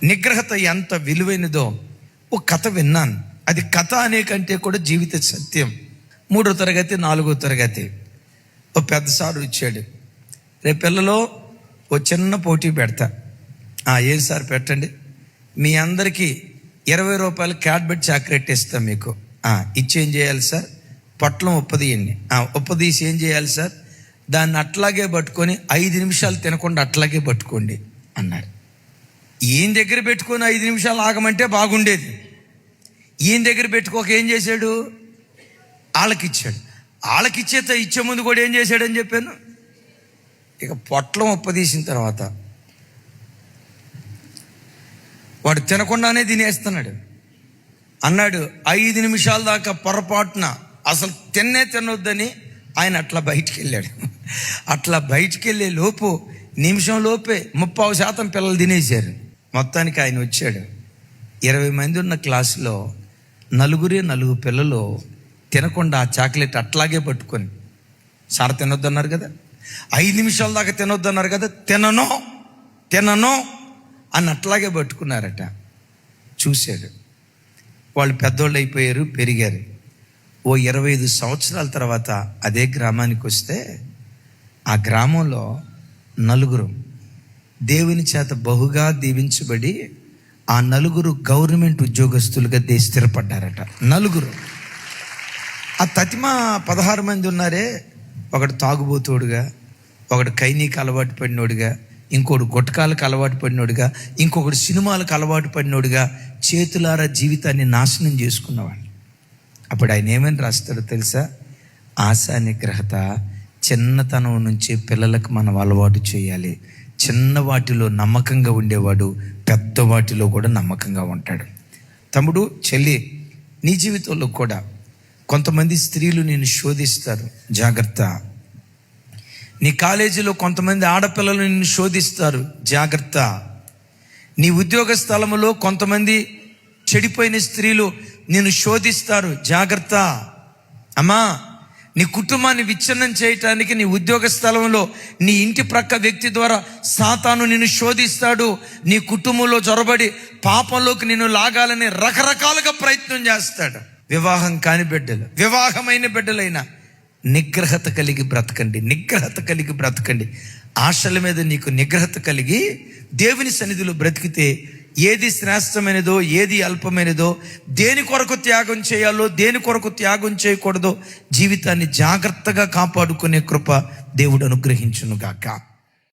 నిగ్రహత ఎంత విలువైనదో ఒక కథ విన్నాను. అది కథ అనే కంటే కూడా జీవిత సత్యం. 3వ తరగతి 4వ తరగతి ఓ పెద్ద సారు ఇచ్చాడు. రేపు పిల్లలో ఓ చిన్న పోటీ పెడతా. ఏం సార్ పెట్టండి, మీ అందరికీ 20 రూపాయలు క్యాడ్బెట్ చాక్లెట్ ఇస్తాం మీకు. ఇచ్చి ఏం చేయాలి సార్? పొట్లం ఉప్పదీయండి. ఉప్పదీసి ఏం చేయాలి సార్? దాన్ని అట్లాగే పట్టుకొని 5 నిమిషాలు తినకుండా అట్లాగే పట్టుకోండి అన్నాడు. ఈయన దగ్గర పెట్టుకొని 5 నిమిషాలు ఆగమంటే బాగుండేది. ఈయన దగ్గర పెట్టుకోక ఏం చేశాడు? వాళ్ళకిచ్చాడు. వాళ్ళకిచ్చేత ఇచ్చే ముందు కూడా ఏం చేశాడని చెప్పాను. ఇక పొట్లం ఉప్పదీసిన తర్వాత వాడు తినకుండానే తినేస్తున్నాడు. అన్నాడు 5 నిమిషాల దాకా పొరపాటున అసలు తినొద్దని ఆయన అట్లా బయటికి వెళ్ళాడు. అట్లా బయటికి వెళ్ళే లోపు నిమిషం లోపే 30% పిల్లలు తినేశారు. మొత్తానికి ఆయన వచ్చాడు. 20 మంది ఉన్న క్లాసులో 4 పిల్లలు తినకుండా ఆ చాక్లెట్ అట్లాగే పట్టుకొని, సార్ తినొద్దన్నారు కదా, 5 నిమిషాల దాకా తినొద్దన్నారు కదా, తినను అని అట్లాగే పట్టుకున్నారట. చూశాడు. వాళ్ళు పెద్దోళ్ళు అయిపోయారు, పెరిగారు. ఓ 25 సంవత్సరాల తర్వాత అదే గ్రామానికి వస్తే ఆ గ్రామంలో 4 దేవుని చేత బహుగా దీవించబడి ఆ 4 గవర్నమెంట్ ఉద్యోగస్తులుగా స్థిరపడ్డారట. 4. ఆ తతిమ 16 మంది ఉన్నారే, ఒకడు తాగుబోతోడుగా, ఒకడు కైనీకి అలవాటు పడినోడుగా, ఇంకోడు గుట్టకాలకు అలవాటు పడినోడుగా, ఇంకొకడు సినిమాలకు అలవాటు పడినోడుగా చేతులారా జీవితాన్ని నాశనం చేసుకున్నవాడు. అప్పుడు ఆయన ఏమని రాస్తాడో తెలుసా? ఆశా నిగ్రహత చిన్నతనం నుంచి పిల్లలకు మనం అలవాటు చేయాలి. చిన్న వాటిలో నమ్మకంగా ఉండేవాడు పెద్ద వాటిలో కూడా నమ్మకంగా ఉంటాడు. తమ్ముడు, చెల్లి, నీ జీవితంలో కూడా కొంతమంది స్త్రీలు నేను శోధిస్తారు, జాగ్రత్త. నీ కాలేజీలో కొంతమంది ఆడపిల్లలు నిన్ను శోధిస్తారు, జాగ్రత్త. నీ ఉద్యోగ స్థలంలో కొంతమంది చెడిపోయిన స్త్రీలు నిన్ను శోధిస్తారు, జాగ్రత్త. అమ్మా, నీ కుటుంబాన్ని విచ్ఛిన్నం చేయటానికి నీ ఉద్యోగ స్థలంలో నీ ఇంటి ప్రక్క వ్యక్తి ద్వారా సాతాను నిన్ను శోధిస్తాడు. నీ కుటుంబంలో జొరబడి పాపంలోకి నిన్ను లాగాలని రకరకాలుగా ప్రయత్నం చేస్తాడు. వివాహం కాని బిడ్డలు, వివాహమైన బిడ్డలైనా నిగ్రహత కలిగి బ్రతకండి. ఆశల మీద నీకు నిగ్రహత కలిగి దేవుని సన్నిధిలో బ్రతికితే ఏది శ్రేష్టమైనదో, ఏది అల్పమైనదో, దేని కొరకు త్యాగం చేయాలో, దేని కొరకు త్యాగం చేయకూడదో జీవితాన్ని జాగ్రత్తగా కాపాడుకునే కృప దేవుడు అనుగ్రహించును గాక.